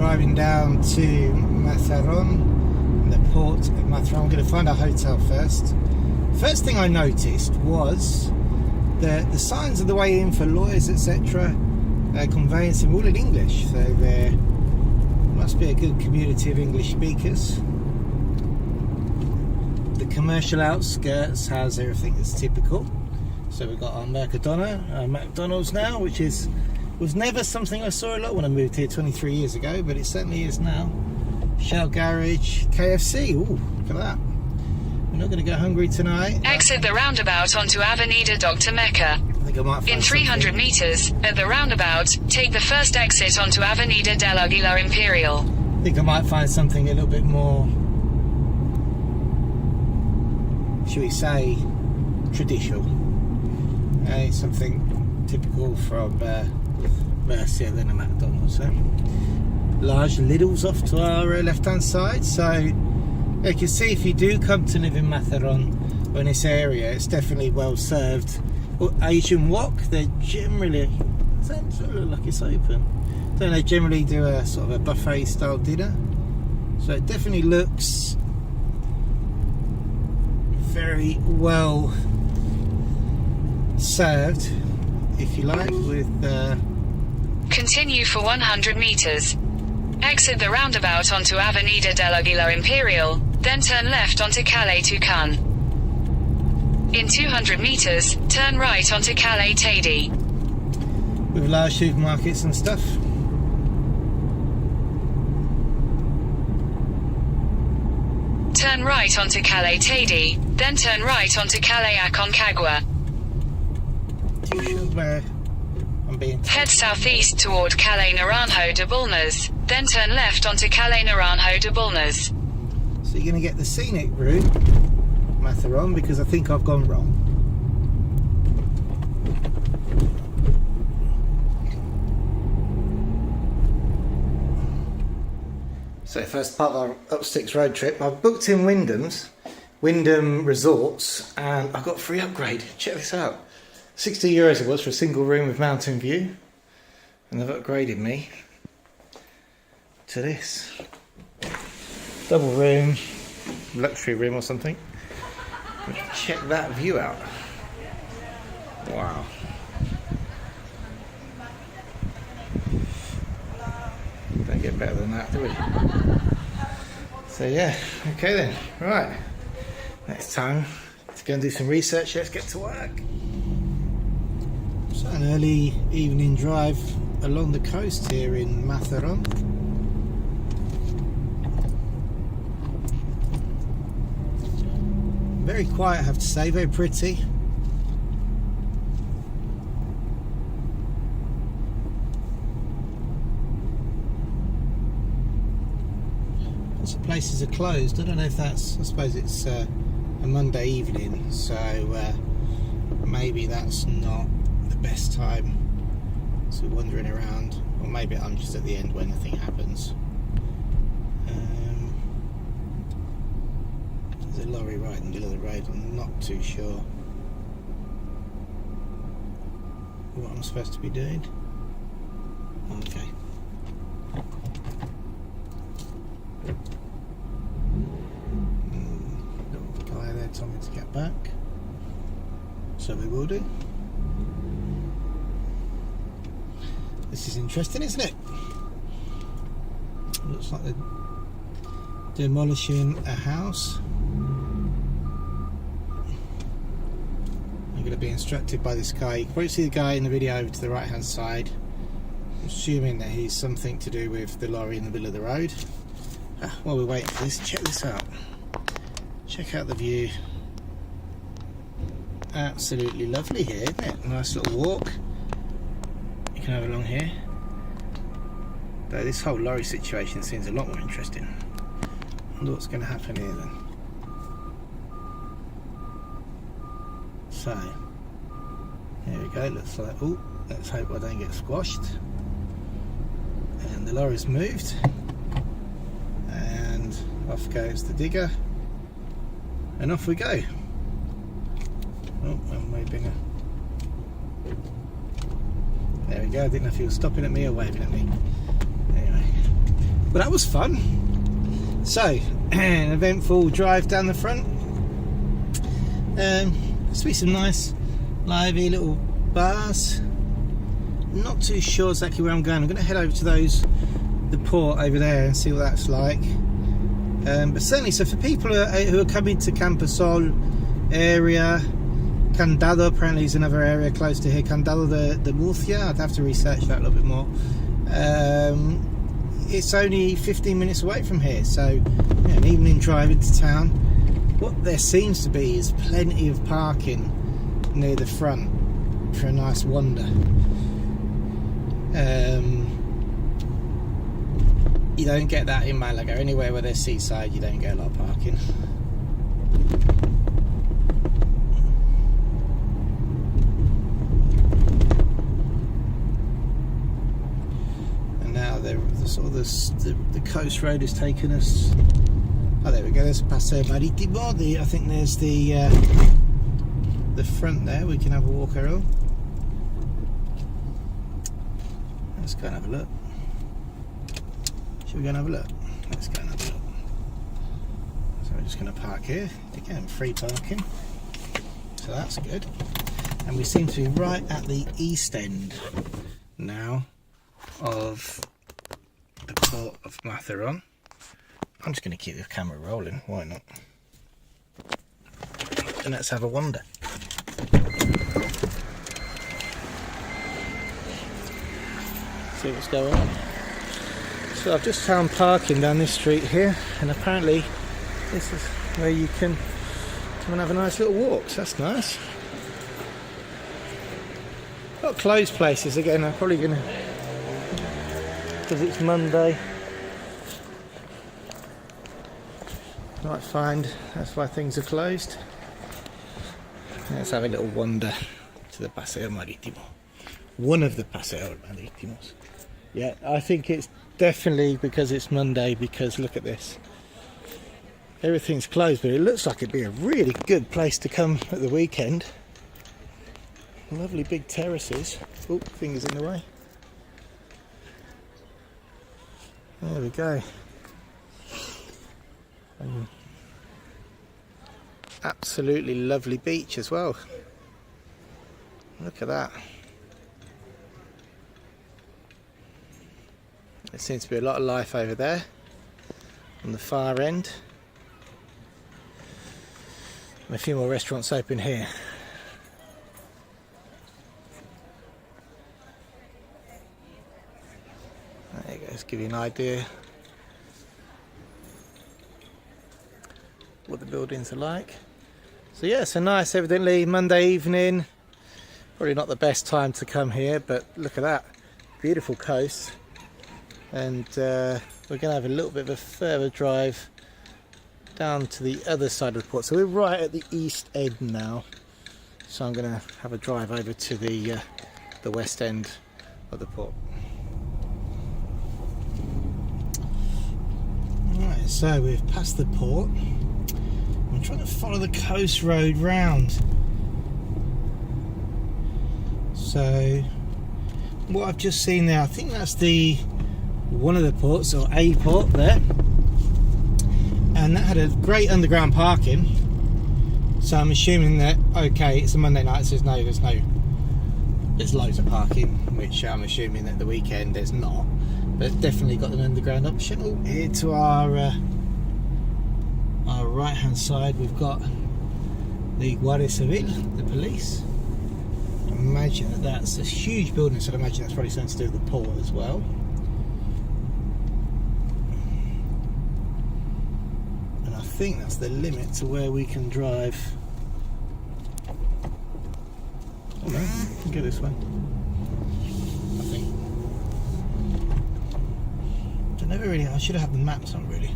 driving down to Mazarron, the port of Mazarron. I'm going to find a hotel first. First thing I noticed was that the signs of the way in for lawyers, etc., conveyancing, all in English, so there must be a good community of English speakers. The commercial outskirts has everything that's typical. So we've got our McDonald's now, which was never something I saw a lot when I moved here 23 years ago, but it certainly is now. Shell Garage, KFC, ooh, look at that. We're not going to go hungry tonight. Exit the roundabout onto Avenida Dr. Mecca. I think I might find in 300 something. meters, at the roundabout, take the first exit onto Avenida del Aguilar Imperial. I think I might find something a little bit more, shall we say, traditional. Something typical from Mercia than a McDonald's. Large Lidl's off to our left-hand side, so you can see if you do come to live in Mazarron or in this area, it's definitely well served. Asian wok, they generally, doesn't look like it's open. So they generally do a sort of a buffet style dinner, so it definitely looks very well served, if you like, with Continue for 100 meters. Exit the roundabout onto Avenida del Aguilar Imperial, then turn left onto Calais Toucan. In 200 meters, turn right onto Calais Tady. with large supermarkets and stuff. Turn right onto Calais Tady, then turn right onto Calais Aconcagua. You should where I'm being told. Head southeast toward Calais Naranjo de Bulnes, then turn left onto Calais Naranjo de Bulnes. So you're going to get the scenic route, Mazarron, because I think I've gone wrong. So first part of our Upsticks road trip, I've booked in Wyndham Resorts, and I got a free upgrade. Check this out. €60 it was for a single room with mountain view, and they've upgraded me to this double room, luxury room or something. Check that view out. Wow. Don't get better than that, do we? So yeah, okay then, right. Next time to go and do some research. Let's get to work. So an early evening drive along the coast here in Mazarron. Very quiet, I have to say, very pretty. Lots of places are closed. I don't know if that's, I suppose it's a Monday evening, so maybe that's not the best time to be wandering around, or maybe I'm just at the end where nothing happens. There's a lorry right in the middle of the road. I'm not too sure what I'm supposed to be doing. Okay. Got the guy there told me to get back, so we will do. This is interesting, isn't it? Looks like they're demolishing a house. I'm going to be instructed by this guy. You can probably see the guy in the video over to the right hand side. I'm assuming that he's something to do with the lorry in the middle of the road. While we're waiting for this, check this out. Check out the view. Absolutely lovely here, isn't it? Nice little walk you can have along here. Though this whole lorry situation seems a lot more interesting. I wonder what's going to happen here then. So, here we go, looks like, oh, let's hope I don't get squashed. And the lorry's moved. And off goes the digger. And off we go. Oh, I'm waving there we go, I didn't know if he was stopping at me or waving at me. Anyway, But that was fun. So, an eventful drive down the front. There's to be some nice lively little bars. Not too sure exactly where I'm going. I'm going to head over to the port over there and see what that's like. But certainly, so for people who are coming to Camposol area, Candado apparently is another area close to here. Candado de Murcia, I'd have to research that a little bit more. It's only 15 minutes away from here, so an evening drive into town. What there seems to be is plenty of parking near the front for a nice wander. You don't get that in Malaga. Anywhere where there's seaside, you don't get a lot of parking. And now the coast road has taken us. Oh, there we go. There's a Paseo Marítimo. I think there's the front there. We can have a walk around. Let's go and have a look. Should we go and have a look? Let's go and have a look. So we're just going to park here. Again, free parking. So that's good. And we seem to be right at the east end now of the port of Mazarron. I'm just going to keep the camera rolling. Why not? And let's have a wander. See what's going on. So I've just found parking down this street here, and apparently this is where you can come and have a nice little walk. So that's nice. Got closed places again. I'm probably gonna, because it's Monday, might find that's why things are closed. Let's have a little wander to the Paseo Marítimo. One of the Paseo Marítimos. Yeah, I think it's definitely because it's Monday, because look at this. Everything's closed, but it looks like it'd be a really good place to come at the weekend. Lovely big terraces. Oh, fingers in the way. There we go. And absolutely lovely beach as well. Look at that. There seems to be a lot of life over there on the far end. And a few more restaurants open here. There you go, let's give you an idea what the buildings are like. So yeah, so nice, evidently Monday evening. Probably not the best time to come here, but look at that. Beautiful coast. And we're going to have a little bit of a further drive down to the other side of the port. So we're right at the east end now. So I'm going to have a drive over to the west end of the port. Right, so we've passed the port. I'm trying to follow the coast road round. So what I've just seen there, I think that's one of the ports, or a port there, and that had a great underground parking. So I'm assuming that, okay, it's a Monday night, so there's loads of parking, which I'm assuming that the weekend there's not, but it's definitely got an underground option. Oh, here to our right hand side we've got the Guardia Civil, the police. I imagine that's a huge building, so I imagine that's probably something to do with the port as well. And I think that's the limit to where we can drive. Oh no, we can go this way, I think. I should have had the maps on really,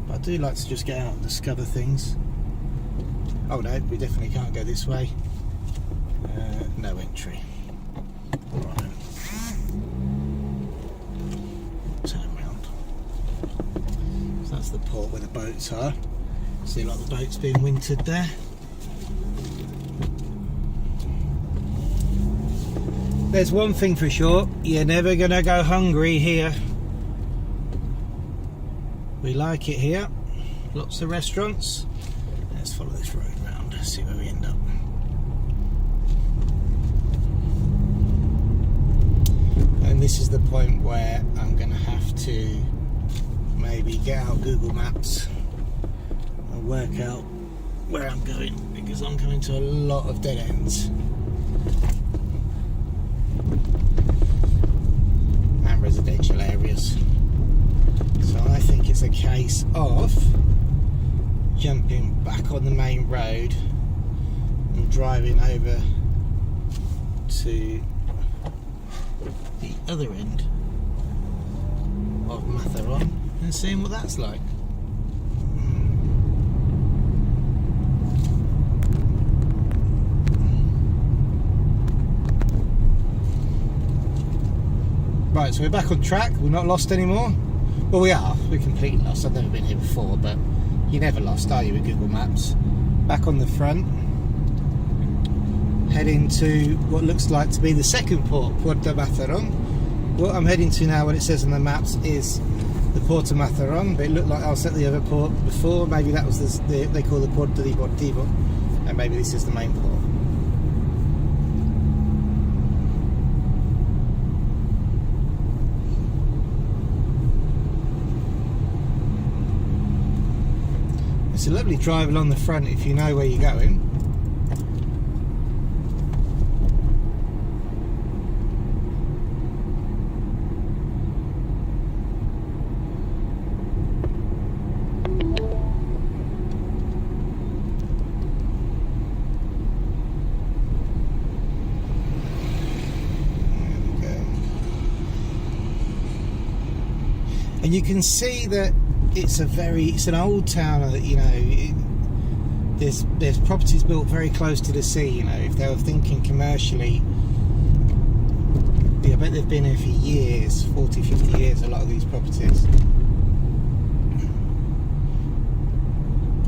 but I do like to just get out and discover things. Oh no, we definitely can't go this way. No entry. Right. Turn around. So that's the port where the boats are. See a lot of the boats being wintered there. There's one thing for sure, you're never gonna go hungry here. We like it here. Lots of restaurants. Let's follow this road round, see where we end up. And this is the point where I'm going to have to maybe get out Google Maps and work out where I'm going, because I'm coming to a lot of dead ends and residential areas. So I think it's a case of jumping back on the main road and driving over to the other end of Mazarron and seeing what that's like. Right, so we're back on track. We're not lost anymore. Well, we are. We're completely lost. I've never been here before, but you're never lost, are you, with Google Maps? Back on the front, heading to what looks like to be the second port, Puerto de Mazarron. What I'm heading to now, what it says on the maps, is the Puerto de Mazarron, but it looked like I was at the other port before. Maybe that was they call the Puerto Deportivo, and maybe this is the main port. It's a lovely drive along the front if you know where you're going. And you can see that it's an old town. You know, there's properties built very close to the sea. You know, if they were thinking commercially, yeah, I bet they've been here for years, 40, 50 years. A lot of these properties.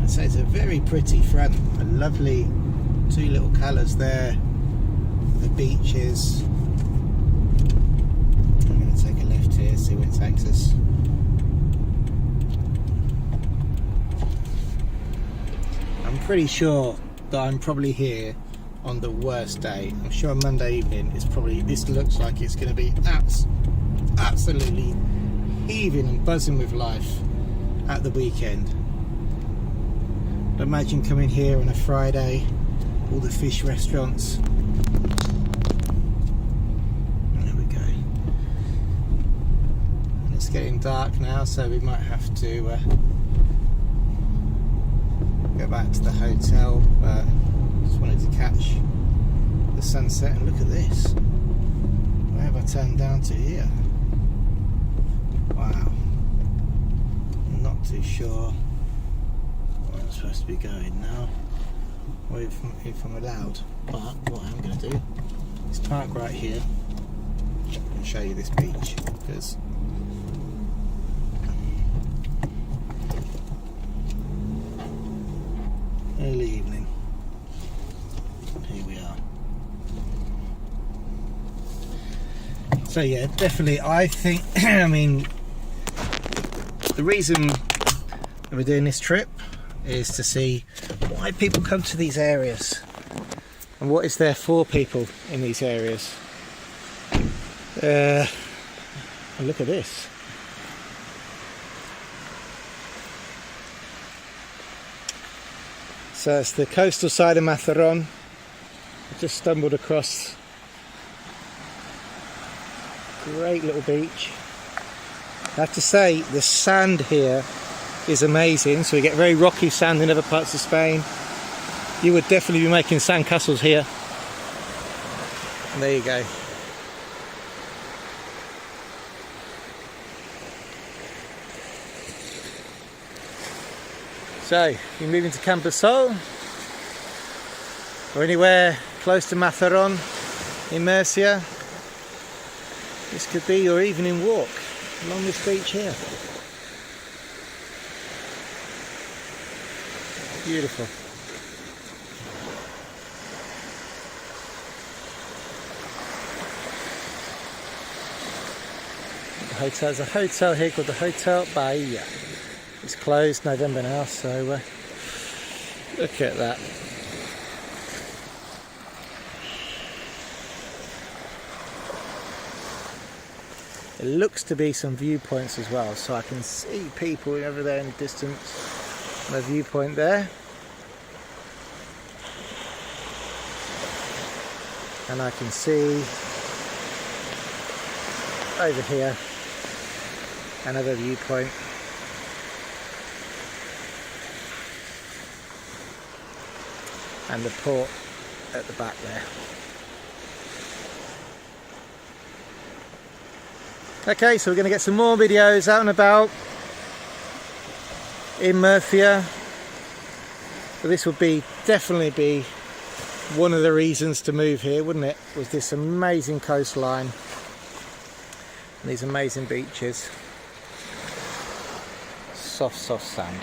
I'd say it's a very pretty front. A lovely two little colours there. The beaches. I'm going to take a left here, see where it takes us. I'm pretty sure that I'm probably here on the worst day. I'm sure on Monday evening this looks like it's going to be absolutely heaving and buzzing with life at the weekend. But imagine coming here on a Friday, all the fish restaurants. There we go. And it's getting dark now, so we might have to go back to the hotel, but just wanted to catch the sunset. And look at this. Where have I turned down to here? Wow. I'm not too sure where I'm supposed to be going now, or if I'm allowed. But what I'm going to do is park right here and show you this beach, because early evening. Here we are. So yeah, definitely I think I mean, the reason that we're doing this trip is to see why people come to these areas and what is there for people in these areas. And look at this. So it's the coastal side of Mazarron. I just stumbled across a great little beach. I have to say the sand here is amazing. So we get very rocky sand in other parts of Spain. You would definitely be making sandcastles here. And there you go. So, if you're moving to Camposol or anywhere close to Mazarron in Murcia, this could be your evening walk along this beach here. Beautiful. The hotel, there's a hotel here called the Hotel Bahia. It's closed November now, so look at that. It looks to be some viewpoints as well, so I can see people over there in the distance on a viewpoint there. And I can see over here another viewpoint. And the port at the back there. Okay, so we're going to get some more videos out and about in Murcia. But this would definitely be one of the reasons to move here, wouldn't it? Was this amazing coastline and these amazing beaches. Soft, soft sand.